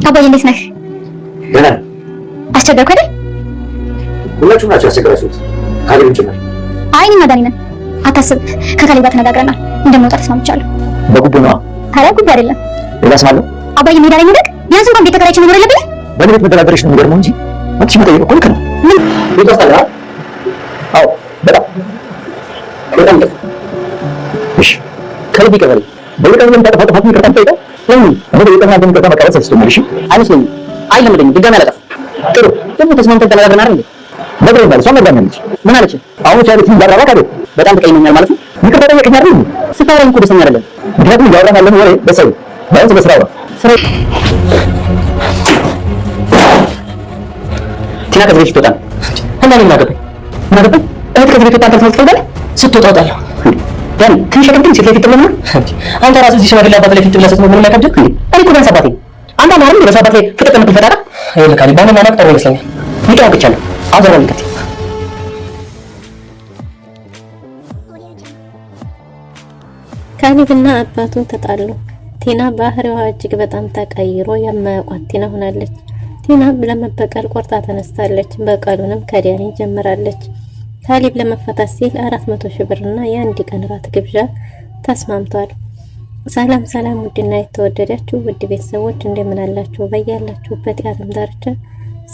አባዬ እንዴት ነህ? ደህና ነኝ። አስቸገርኩ አይደል? ሁላችሁም ናችሁ ያስቸገራችሁት። ካሌብን ጭምር። አይ እኔና ዳኒ ነን። አታስብ፣ ከካሌብ ጋር ተነጋግረናል። እንደምንወጣ ተስማምቻለሁ። በጉቦ ነዋ። ኧረ ጉቦ አይደለም። ሌላ ስም አለው? አባዬ ሜዳ ላይ እንደግ ቢያንስ እንኳን ቤት ተከራይቼ መኖር የለብኝም? በእኔ ቤት መደራደርሽ ነው የሚገርመው እንጂ አንቺ መጠየቅ እኮ ልክ ነው። ምን ቤት ወስዳለህ? አዎ በጣም ጥሩ። እሺ ከልብ ይቀበል። በየቀኑ የምታጠፋው ጥፋት ይቅርታ ጠይቀው። ለምን እኔ በየቀኑ አንተን ይቅርታ መቀበል ሰልችቶኛል። እሺ አይመስለኝም። አይለምደኝም። ድጋሚ አላጠፋም። ጥሩ ደግሞ ተስማምተን ተነጋግረን አይደል እንዴ? ነግሬኛል። እሷም ነግራኛለች። ምን አለች? አሁን ያለችኝ ዳራባ ካደ በጣም ተቀይመኛል ማለት ነው። ይቅርታ ጠየቀኝ አይደል? ስታወራኝ እኮ ደስተኛ አይደለም። ምክንያቱም እያወራን ያለን ወሬ በሰው ባይሆን በስራ ነው። ቲና ከዚህ ቤት ትወጣለህ እና እኔ ምን አገባኝ? እህት ከዚህ ቤት ወጣ አንተ ትፈልጋለህ? ስትወጣ እወጣለሁ። ዳኒ ትንሽ አይከብድም? ሴት ላይ ፊት ብለህ አንተ ራስህ እዚህ ሽማግሌ አባት ላይ ፊት ብለህ ስትኖር ምንም አይከብድም? እኔ እኮ ቢያንስ አባቴ አንተ ማርም በሰው አባት ላይ ፍቅር የምትፈጣራ ይኸውልህ ካሌብ ባይሆን ማናቅ ጥሩ ይመስለኛል። ይቀር ብቻለሁ አዘራ ልከት ካሌብና አባቱ ተጣሉ። ቲና ባህሪዋ እጅግ በጣም ተቀይሮ የማያውቋት ቲና ሆናለች። ቲና ለመበቀል ቆርጣ ተነስታለች። በቀሉንም ከዳኒ ጀምራለች። ካሌብ ለመፈታት ሲል 400 ሺህ ብርና የአንድ ቀን ራት ግብዣ ተስማምቷል። ሰላም ሰላም! ውድና የተወደዳችሁ ውድ ቤተሰቦች እንደምን አላችሁ? በያላችሁበት የዓለም ዳርቻ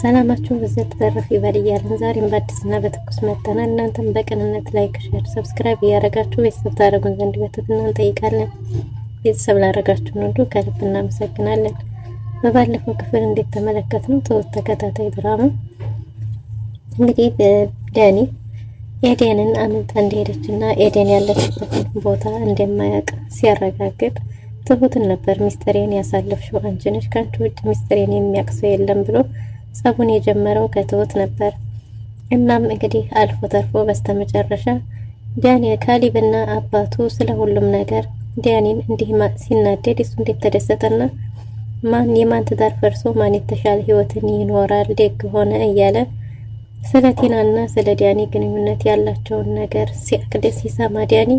ሰላማችሁ በዘት ተረፍ ይበል እያልን ዛሬም በአዲስና በትኩስ መጥተናል። እናንተም በቅንነት ላይክ፣ ሼር፣ ሰብስክራይብ እያደረጋችሁ ቤተሰብ ታደርጉን ዘንድ በትህትና እንጠይቃለን። ቤተሰብ ላደረጋችሁን ሁሉ ከልብ እናመሰግናለን። በባለፈው ክፍል እንዴት ተመለከትነው ትሁት ተከታታይ ድራማ እንግዲህ ዳኒ ኤደንን አምልጣ እንደሄደችና ኤደን ያለችበትን ቦታ እንደማያውቅ ሲያረጋግጥ ትሁትን ነበር ሚስጥሬን ያሳለፍሽው አንቺ ነሽ፣ ካንቺ ውጭ ሚስጥሬን የሚያውቅ ሰው የለም ብሎ ጸቡን የጀመረው ከትሁት ነበር። እናም እንግዲህ አልፎ ተርፎ በስተመጨረሻ ዳኒ ካሌብና አባቱ ስለ ሁሉም ነገር ዳኒን እንዲህ ሲናደድ እሱ እንዴት ተደሰተና ማን የማን ትዳር ፈርሶ ማን የተሻለ ህይወትን ይኖራል ደግ ሆነ እያለ ስለ ቲናና ስለ ዳኒ ግንኙነት ያላቸውን ነገር ሲያቅደስ ሲሰማ ዳኒ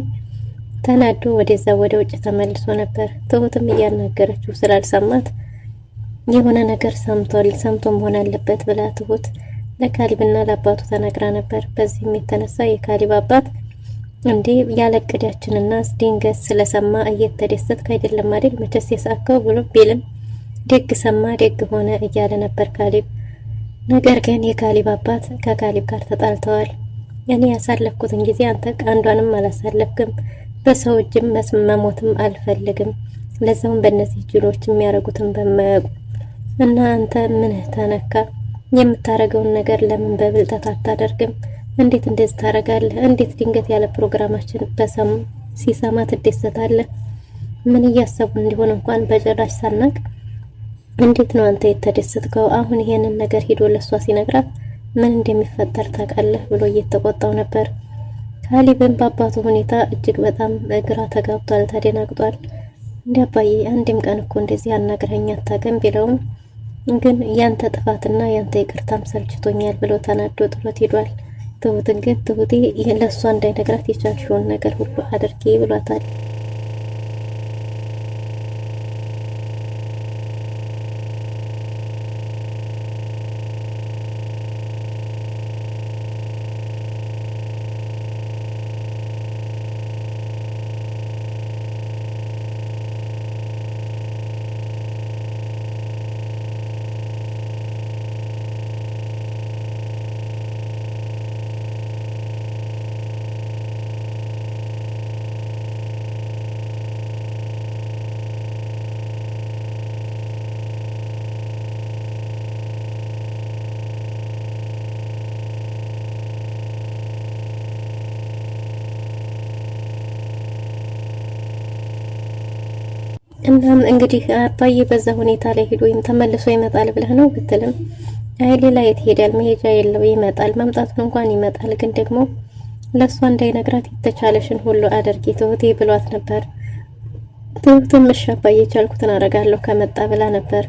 ተናዶ ወደዛ ወደ ውጭ ተመልሶ ነበር። ትሁትም እያናገረችው ስላልሰማት የሆነ ነገር ሰምቶ መሆን አለበት ብላ ትሁት ለካሌብና ለአባቱ ተናግራ ነበር። በዚህም የተነሳ የካሌብ አባት እንዴ ያለቅዳችንና ድንገት ስለሰማ እየተደሰትክ አይደለም አይደል መቼስ የሳከው ብሎ ቢልም ደግ ሰማ ደግ ሆነ እያለ ነበር ካሌብ። ነገር ግን የካሌብ አባት ከካሌብ ጋር ተጣልተዋል። እኔ ያሳለፍኩትን ጊዜ አንተ አንዷንም አላሳለፍክም፣ በሰው እጅም መሞትም አልፈልግም፣ ለዛውም በእነዚህ ጅሎች የሚያረጉትን በማያውቁ እና አንተ ምን ተነካ? የምታረገውን ነገር ለምን በብልጠት አታደርግም? እንዴት እንደዚህ ታረጋለህ? እንዴት ድንገት ያለ ፕሮግራማችን ሲሰማ ትደሰታለህ? ምን እያሰቡ እንዲሆን እንኳን በጭራሽ ሳናቅ እንዴት ነው አንተ የተደሰትከው? አሁን ይሄንን ነገር ሄዶ ለሷ ሲነግራት ምን እንደሚፈጠር ታውቃለህ ብሎ እየተቆጣው ነበር። ካሌብን በአባቱ ሁኔታ እጅግ በጣም ግራ ተጋብቷል፣ ተደናግጧል። እንደ አባዬ አንድም ቀን እኮ እንደዚህ አናግረኸኝ አታውቅም ቢለውም ግን ያንተ ጥፋትና ያንተ ይቅርታም ሰልችቶኛል ብሎ ተናዶ ጥሎት ሄዷል። ትሁትን ግን ትሁቴ ለሷ እንዳይነግራት የቻልሽውን ነገር ሁሉ አድርጌ ብሏታል። እናም እንግዲህ አባዬ በዛ ሁኔታ ላይ ሄዶ ተመልሶ ይመጣል ብለህ ነው ብትልም አይ ሌላ የት ሄዳል? መሄጃ የለው ይመጣል፣ መምጣቱን እንኳን ይመጣል፣ ግን ደግሞ ለሷ እንዳይነግራት የተቻለሽን ሁሉ አድርጊ ትሁቴ ብሏት ነበር። ትሁትም እሺ አባዬ የቻልኩትን አደርጋለሁ ከመጣ ብላ ነበር።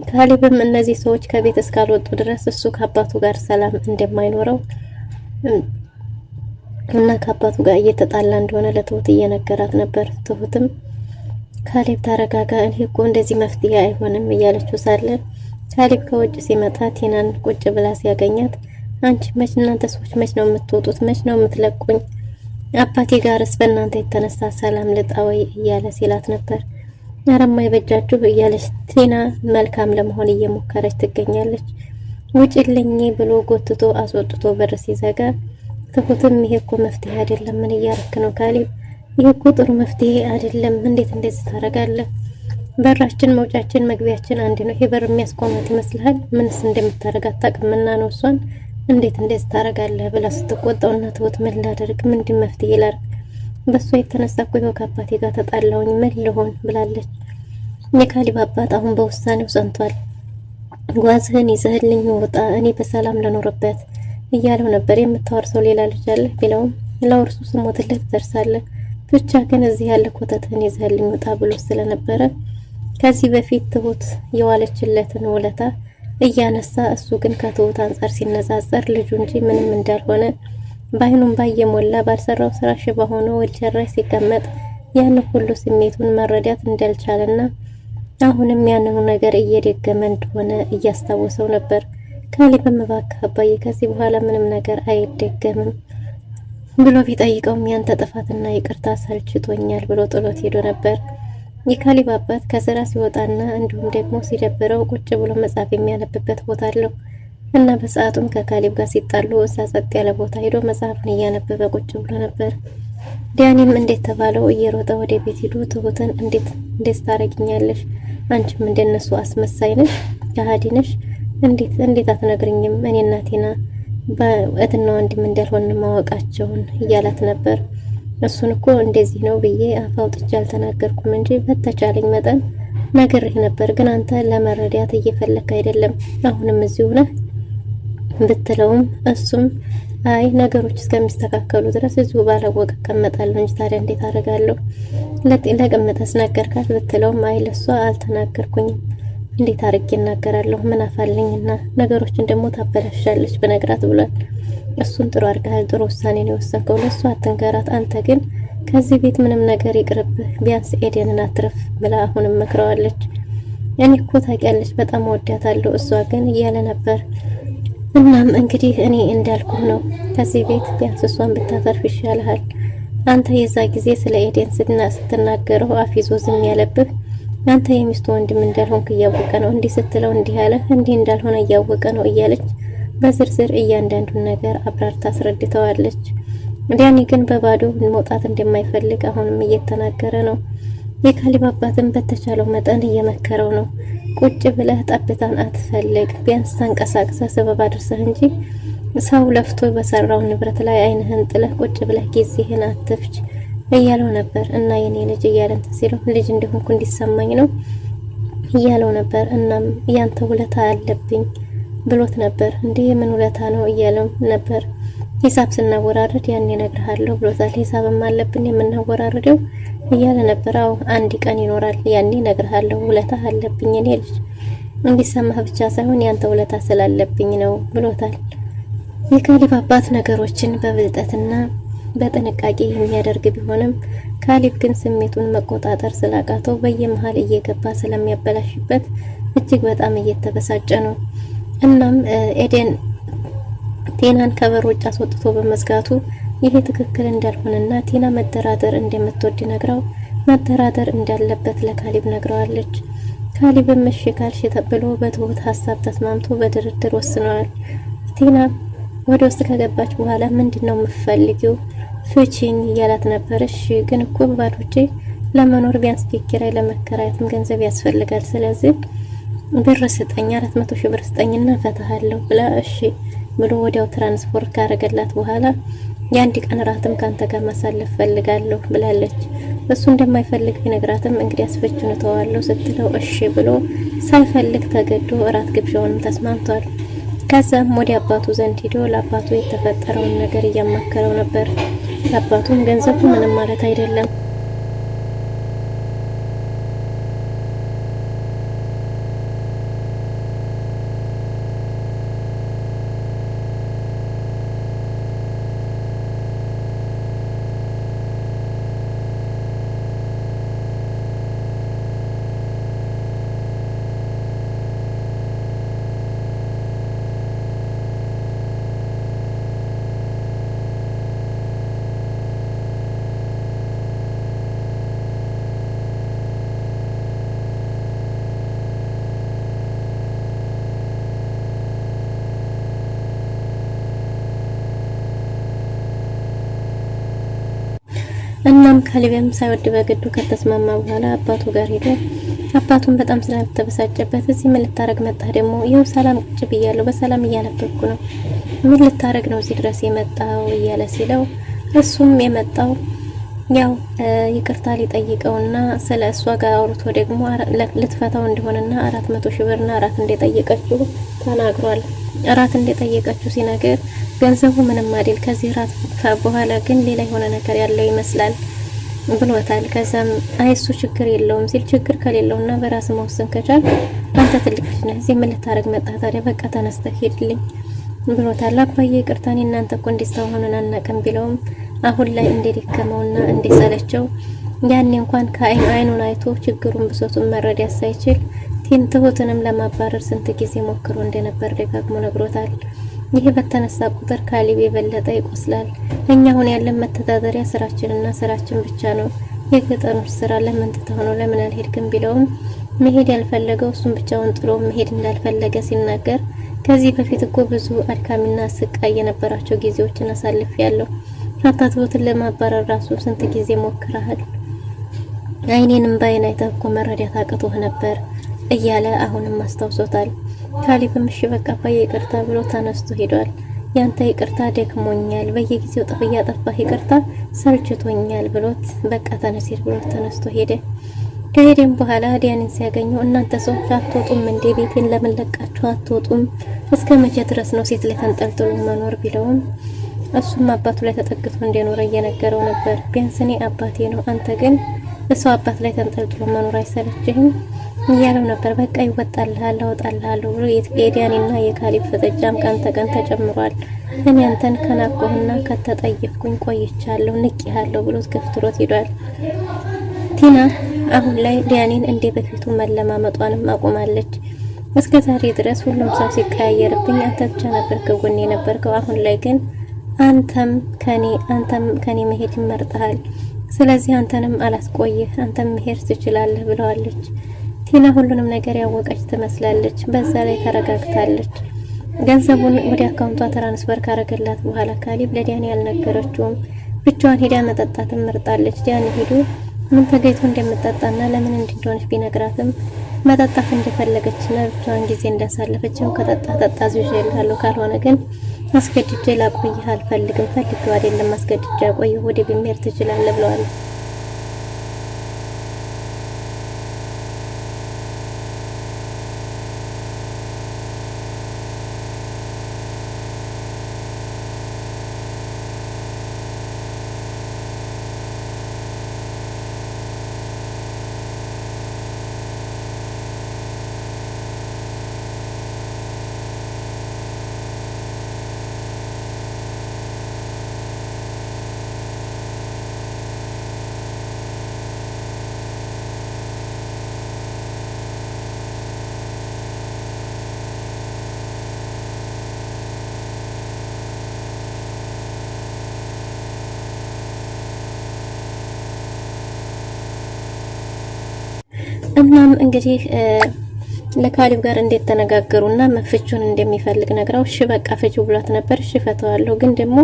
ካሌብም እነዚህ ሰዎች ከቤት እስካልወጡ ድረስ እሱ ከአባቱ ጋር ሰላም እንደማይኖረው እና ከአባቱ ጋር እየተጣላ እንደሆነ ለትሁት እየነገራት ነበር። ትሁትም ካሌብ ተረጋጋ፣ እኔ እኮ እንደዚህ መፍትሄ አይሆንም እያለችው ሳለ ካሌብ ከውጭ ሲመጣ ቲናን ቁጭ ብላ ሲያገኛት አንቺ መች እናንተ ሰዎች መች ነው የምትወጡት? መች ነው የምትለቁኝ? አባቴ ጋርስ በእናንተ የተነሳ ሰላም ልጣ ወይ እያለ ሲላት ነበር። አረማ ይበጃችሁ እያለች ቲና መልካም ለመሆን እየሞከረች ትገኛለች። ውጭልኝ ብሎ ጎትቶ አስወጥቶ በር ሲዘጋ ትሁትም ይሄ እኮ መፍትሄ አይደለም፣ ምን እያረክ ነው ካሌብ? ይሄ እኮ ጥሩ መፍትሄ አይደለም፣ እንዴት እንደዚህ ታረጋለህ? በራችን መውጫችን መግቢያችን አንድ ነው። ይሄ በር የሚያስቆማት ይመስልሃል? ምንስ እንደምታረግ አታውቅምና ነው እሷን እንዴት እንደዚህ ታረጋለህ ብላ ስትቆጣውና ትሁት ምን ላደርግ፣ ምንድን መፍትሄ ላድርግ? በሷ የተነሳ እኮ ይኸው ከአባቴ ጋር ተጣላሁኝ፣ ምን ልሆን ብላለች። የካሌብ አባት አሁን በውሳኔው ጸንቷል። ጓዝህን ይዘህልኝ ወጣ፣ እኔ በሰላም ለኖርበት እያለው ነበር። የምታወርሰው ሌላ ልጅ አለ ቢለውም ለውርሱ ስሞትለት ትደርሳለህ፣ ብቻ ግን እዚህ ያለ ኮተትህን ይዘህልኝ ወጣ ብሎ ስለነበረ ከዚህ በፊት ትሁት የዋለችለትን ውለታ እያነሳ እሱ ግን ከትሁት አንጻር ሲነጻጸር ልጁ እንጂ ምንም እንዳልሆነ ባይኑም ባየሞላ ባልሰራው ስራ ሽባ ሆኖ ወልቸራይ ሲቀመጥ ያን ሁሉ ስሜቱን መረዳት እንዳልቻለና አሁንም ያንኑ ነገር እየደገመ እንደሆነ እያስታወሰው ነበር። ካሌብም እባክህ አባዬ ከዚህ በኋላ ምንም ነገር አይደገምም ብሎ ቢጠይቀውም ያንተ ጥፋትና ይቅርታ ሰልችቶኛል ብሎ ጥሎት ሄዶ ነበር። የካሌብ አባት ከስራ ሲወጣና እንዲሁም ደግሞ ሲደብረው ቁጭ ብሎ መጽሐፍ የሚያነብበት ቦታ አለው እና በሰዓቱም ከካሌብ ጋር ሲጣሉ እዛ ጸጥ ያለ ቦታ ሄዶ መጽሐፍን እያነበበ ቁጭ ብሎ ነበር። ዲያኒም እንዴት ተባለው እየሮጠ ወደ ቤት ሄዶ ትሁትን እንዴት ታረጊኛለሽ? አንቺም እንደነሱ አስመሳይ ነሽ፣ ከሃዲ ነሽ፣ እንዴት አትነግሪኝም? እኔ እናቴና በእህትና ወንድም እንዳልሆን ማወቃቸውን እያላት ነበር። እሱን እኮ እንደዚህ ነው ብዬ አፍ አውጥቼ አልተናገርኩም እንጂ በተቻለኝ መጠን ነግሬህ ነበር፣ ግን አንተ ለመረዳት እየፈለክ አይደለም። አሁንም እዚሁ ነህ ብትለውም እሱም አይ ነገሮች እስከሚስተካከሉ ድረስ እዚሁ ባላወቀ እቀመጣለሁ እንጂ ታዲያ እንዴት አደርጋለሁ? ለቅምጠስ ነገርካት ብትለውም አይ ለሷ አልተናገርኩኝም፣ እንዴት አድርጌ እናገራለሁ? ምን አፋለኝና ነገሮችን ደግሞ ታበላሻለች ብነግራት ብሏል። እሱን ጥሩ አድርገሃል፣ ጥሩ ውሳኔ ነው የወሰንከው። ለሷ አትንገራት፣ አንተ ግን ከዚህ ቤት ምንም ነገር ይቅርብህ፣ ቢያንስ ኤደንን አትርፍ ብላ አሁንም መክረዋለች። እኔ እኮ ታውቂያለሽ በጣም ወዳታለሁ፣ እሷ ግን እያለ ነበር። እናም እንግዲህ እኔ እንዳልኩህ ነው፣ ከዚህ ቤት ቢያንስ እሷን ብታተርፍ ይሻልሃል። አንተ የዛ ጊዜ ስለ ኤደን ስትናገረው አፍ ይዞ ዝም ያለብህ አንተ የሚስቱ ወንድም እንዳልሆንክ እያወቀ ነው። እንዲህ ስትለው እንዲህ ያለ እንዲህ እንዳልሆነ እያወቀ ነው እያለች በዝርዝር እያንዳንዱን ነገር አብራርታ አስረድተዋለች። ዲያኒ ግን በባዶ መውጣት እንደማይፈልግ አሁንም እየተናገረ ነው። የካሌብ አባትም በተቻለው መጠን እየመከረው ነው። ቁጭ ብለህ ጠብታን አትፈልግ፣ ቢያንስ ተንቀሳቅሰህ ሰበብ አድርሰህ እንጂ ሰው ለፍቶ በሰራው ንብረት ላይ አይንህን ጥለህ ቁጭ ብለህ ጊዜህን አትፍጅ እያለው ነበር። እና የኔ ልጅ እያለን ሲለው ልጅ እንደሆንኩ እንዲሰማኝ ነው እያለው ነበር። እናም ያንተ ውለታ አለብኝ ብሎት ነበር። እንዴ ምን ውለታ ነው እያለው ነበር። ሂሳብ ስናወራረድ ያን እነግርሃለሁ ብሎታል። ሂሳብም አለብን የምናወራረደው እያለ ነበር። አዎ አንድ ቀን ይኖራል፣ ያኔ እነግርሃለሁ፣ ውለታ አለብኝ እኔ ልጅ፣ እንዲሰማህ ብቻ ሳይሆን ያንተ ውለታ ስላለብኝ ነው ብሎታል። የካሌብ አባት ነገሮችን በብልጠትና በጥንቃቄ የሚያደርግ ቢሆንም ካሌብ ግን ስሜቱን መቆጣጠር ስላቃተው በየመሃል እየገባ ስለሚያበላሽበት እጅግ በጣም እየተበሳጨ ነው። እናም ኤደን ቲናን ከበር ውጭ አስወጥቶ በመዝጋቱ ይሄ ትክክል እንዳልሆነና ቲና መደራደር እንደምትወድ ነግራው መደራደር እንዳለበት ለካሌብ ነግረዋለች። ካሌብም እሺ ካልሽ ተብሎ በትሁት ሀሳብ ተስማምቶ በድርድር ወስነዋል። ቲና ወደ ውስጥ ከገባች በኋላ ምንድነው የምትፈልጊው? ፍቺኝ እያላት ነበር። እሺ ግን እኮ በባዶ እጄ ለመኖር ቢያንስ ኪራይ ለመከራየትም ገንዘብ ያስፈልጋል። ስለዚህ ብር ስጠኝ፣ 400 ሺህ ብር ስጠኝና ፈታሃለሁ ብላ እሺ ብሎ ወዲያው ትራንስፖርት ካረገላት በኋላ የአንድ ቀን ራትም ካንተ ጋር ማሳለፍ ፈልጋለሁ ብላለች። እሱ እንደማይፈልግ ቢነግራትም እንግዲህ አስፈጭኑ ተዋለው ስትለው እሺ ብሎ ሳይፈልግ ተገዶ እራት ግብዣውንም ተስማምቷል። ከዛም ወደ አባቱ ዘንድ ሄዶ ለአባቱ የተፈጠረውን ነገር እያማከረው ነበር። አባቱም ገንዘቡ ምንም ማለት አይደለም እናም ካሌብም ሳይወድ በግዱ ከተስማማ በኋላ አባቱ ጋር ሄዶ አባቱን በጣም ስለተበሳጨበት እዚህ ምን ልታረግ መጣህ ደግሞ? ይኸው ሰላም ቁጭ ብያለሁ፣ በሰላም እያነበብኩ ነው። ምን ልታረግ ነው እዚህ ድረስ የመጣው እያለ ሲለው እሱም የመጣው ያው ይቅርታ ሊጠይቀውና ስለ እሷ ጋር አውርቶ ደግሞ ልትፈታው እንደሆነና 400 ሺህ ብርና አራት እንደጠየቀችው ተናግሯል። አራት እንደጠየቀችው ሲነገር ገንዘቡ ምንም አይደል፣ ከዚህ ራት በኋላ ግን ሌላ የሆነ ነገር ያለው ይመስላል ብሎታል። ከዛም አይሱ ችግር የለውም ሲል ችግር ከሌለውና በራስ መወሰን ከቻል አንተ ትልቅ ልጅ ነህ፣ እዚህ ምን ልታረግ መጣህ ታዲያ? በቃ ተነስተህ ሄድልኝ ብሎታል። አባዬ ይቅርታን እናንተ እኮ እንዲስተዋሆኑን አናውቅም ቢለውም አሁን ላይ እንደደከመውና እንደሰለቸው ያኔ እንኳን ከአይኑን አይቶ ችግሩን ብሶቱን መረዳት ሳይችል ትሁትንም ለማባረር ስንት ጊዜ ሞክሮ እንደነበር ደጋግሞ ነግሮታል። ይህ በተነሳ ቁጥር ካሌብ የበለጠ ይቆስላል። እኛ አሁን ያለን መተዳደሪያ ስራችንና ስራችን ብቻ ነው። የገጠሩን ስራ ለምን ትተህ ነው ለምን አልሄድክም ቢለውም መሄድ ያልፈለገው እሱን ብቻውን ጥሎ መሄድ እንዳልፈለገ ሲናገር ከዚህ በፊት እኮ ብዙ አድካሚና ስቃይ የነበራቸው ጊዜዎችን አሳልፌያለሁ። ትሁትን ለማባረር ራሱ ስንት ጊዜ ሞክረሃል። አይኔንም በአይን አይተህ እኮ መረዳት አቅቶህ ነበር እያለ አሁንም አስታውሶታል። ካሌብም እሺ በቃ አባዬ ይቅርታ ብሎ ተነስቶ ሄዷል። ያንተ ይቅርታ ደክሞኛል፣ በየጊዜው ጥፍ እያጠፋህ ይቅርታ ሰልችቶኛል ብሎት በቃ ተነስ ሂድ ብሎት ተነስቶ ሄደ። ከሄደም በኋላ ዲያንን ሲያገኘው እናንተ ሰዎች አትወጡም እንዴ? ቤቴን ለምን ለቃችሁ አትወጡም? እስከ መቼ ድረስ ነው ሴት ላይ ተንጠልጥሎ መኖር ቢለውም እሱም አባቱ ላይ ተጠግቶ እንደኖረ እየነገረው ነበር። ቢያንስ እኔ አባቴ ነው፣ አንተ ግን እሰው አባት ላይ ተንጠልጥሎ መኖር አይሰለችህም እያለው ነበር። በቃ ይወጣልሃል አወጣልሃለሁ ብሎ የዲያኒና የካሌብ ፍጥጫም ቀን ተቀን ተጨምሯል። እኔ አንተን ከናቆህና ከተጠየፍኩኝ ቆይቻለሁ ንቄሃለሁ ብሎት ገፍትሮት ሄዷል። ቲና አሁን ላይ ዲያኒን እንደ በፊቱ መለማመጧንም አቁማለች። እስከ ዛሬ ድረስ ሁሉም ሰው ሲቀያየርብኝ አንተ ብቻ ነበር ከጎኔ የነበርከው። አሁን ላይ ግን አንተም ከኔ መሄድ ይመርጣል። ስለዚህ አንተንም አላስቆይህ፣ አንተም መሄድ ትችላለህ ብለዋለች። ቲና ሁሉንም ነገር ያወቀች ትመስላለች። በዛ ላይ ተረጋግታለች። ገንዘቡን ወደ አካውንቷ ትራንስፈር ካረገላት በኋላ ካሌብ ለዲያኒ ያልነገረችውም ብቻዋን ሄዳ መጠጣትን መርጣለች። ዲያኒ ሄዱ ምን ተገይቶ እንደምጠጣና ለምን እንደሆነች ቢነግራትም መጠጣት እንደፈለገችና ብቻዋን ጊዜ እንዳሳለፈችው ከጠጣ ጠጣ ዝውዤልሃለሁ፣ ካልሆነ ግን አስገድጄ ላቆይህ አልፈልግም፣ ፈልጌው አይደለም አስገድጄ አቆይህ፣ ወደ ቤት መሄድ ትችላለህ ብለዋለች። እናም እንግዲህ ለካሌብ ጋር እንዴት ተነጋገሩና መፍቹን እንደሚፈልግ ነግራው እሺ በቃ ፍቹ ብሏት ነበር። እሺ ፈተዋለሁ፣ ግን ደግሞ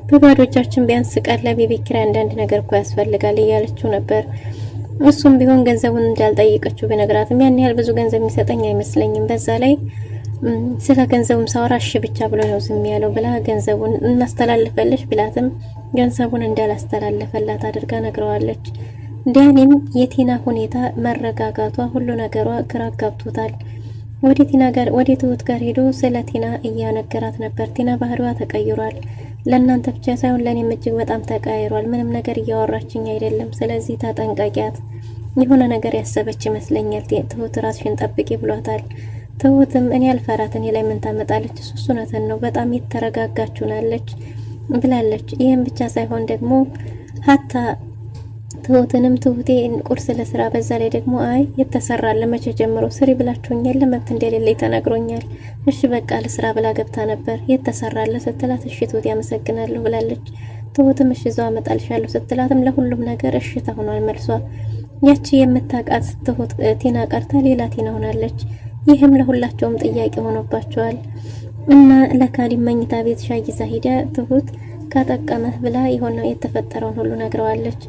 በባዶ እጃችን ቢያንስ ቀለብ የቤት ኪራይ አንዳንድ ነገር እኮ ያስፈልጋል እያለችው ነበር። እሱም ቢሆን ገንዘቡን እንዳልጠይቀችው ቢነግራትም ያን ያህል ብዙ ገንዘብ የሚሰጠኝ አይመስለኝም፣ በዛ ላይ ስለ ገንዘቡም ሳወራ እሺ ብቻ ብሎ ነው ዝም ያለው ብላ ገንዘቡን እናስተላልፈልሽ ቢላትም ገንዘቡን እንዳላስተላለፈላት አድርጋ ነግረዋለች። ዲያኒም የቲና ሁኔታ መረጋጋቷ ሁሉ ነገሯ ግራ ጋብቶታል። ወደ ትሁት ጋር ሄዶ ስለ ቲና እያነገራት ነበር። ቲና ባህሪዋ ተቀይሯል። ለእናንተ ብቻ ሳይሆን ለእኔም እጅግ በጣም ተቀያይሯል። ምንም ነገር እያወራችኝ አይደለም፣ ስለዚህ ተጠንቀቂያት። የሆነ ነገር ያሰበች ይመስለኛል። ትሁት ራስሽን ጠብቂ ብሏታል። ትሁትም እኔ አልፈራት፣ እኔ ላይ ምን ታመጣለች? እሱ እውነትን ነው፣ በጣም የተረጋጋችሁናለች ብላለች። ይህም ብቻ ሳይሆን ደግሞ ሀታ ትሁትንም ትሁቴ ቁርስ ለስራ በዛ ላይ ደግሞ አይ የተሰራለ መቼ ጀምሮ ስሪ ብላችሁኛል፣ ለመብት እንደሌለኝ ተናግሮኛል። እሺ በቃ ለስራ ብላ ገብታ ነበር የተሰራለ ስትላት እሺ ትሁት ያመሰግናለሁ ብላለች። ትሁትም እሺ እዛው አመጣልሻለሁ ስትላትም ለሁሉም ነገር እሺ ታሆኗል መልሷ። ያቺ የምታውቃት ትሁት ቲና ቀርታ ሌላ ቲና ሆናለች። ይህም ለሁላቸውም ጥያቄ ሆኖባቸዋል። እና ለካሌብ መኝታ ቤት ሻይ ይዛ ሄዳ ትሁት ካጠቀመህ ብላ የሆነው የተፈጠረውን ሁሉ ነግረዋለች።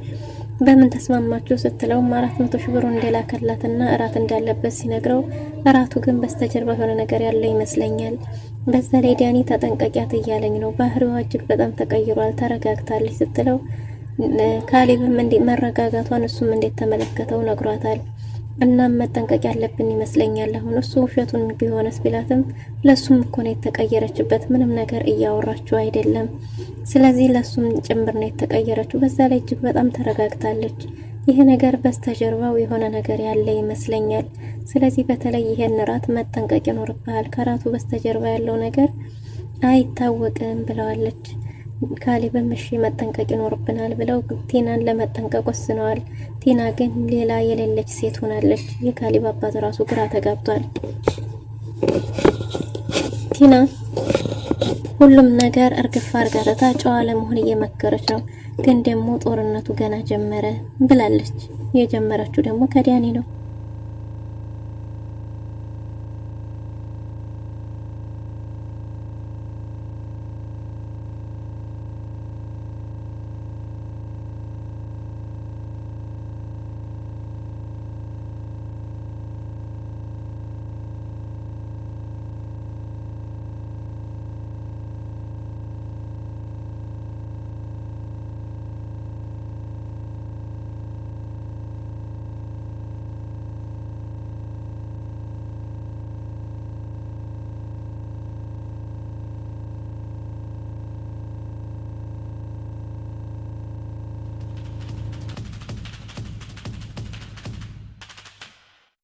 በምን ተስማማችሁ ስትለው 400 ሺህ ብር እንደላከላትና እራት እንዳለበት ሲነግረው እራቱ ግን በስተጀርባ የሆነ ነገር ያለ ይመስለኛል። በዛ ላይ ዳኒ ተጠንቀቂያት እያለኝ ነው፣ ባህሪዋ እጅግ በጣም ተቀይሯል፣ ተረጋግታለች ስትለው ካሌብም መረጋጋቷን እሱም እንዴት ተመለከተው ነግሯታል። እናም መጠንቀቅ ያለብን ይመስለኛል። አሁን እሱ ውሸቱን ቢሆንስ ቢላትም ለሱም እኮ ነው የተቀየረችበት፣ ምንም ነገር እያወራችው አይደለም። ስለዚህ ለሱም ጭምር ነው የተቀየረችው። በዛ ላይ እጅግ በጣም ተረጋግታለች። ይሄ ነገር በስተጀርባው የሆነ ነገር ያለ ይመስለኛል። ስለዚህ በተለይ ይሄን ራት መጠንቀቅ ይኖርብሃል፣ ከራቱ በስተጀርባ ያለው ነገር አይታወቅም ብለዋለች። ካሌብም እሺ መጠንቀቅ ይኖርብናል ብለው ቲናን ለመጠንቀቅ ወስነዋል። ቲና ግን ሌላ የሌለች ሴት ሆናለች። የካሌብ አባት ራሱ ግራ ተጋብቷል። ቲና ሁሉም ነገር እርግፍ አርጋ ትታ ጨዋ ለመሆን እየመከረች ነው። ግን ደግሞ ጦርነቱ ገና ጀመረ ብላለች። የጀመረችው ደግሞ ከዳኒ ነው።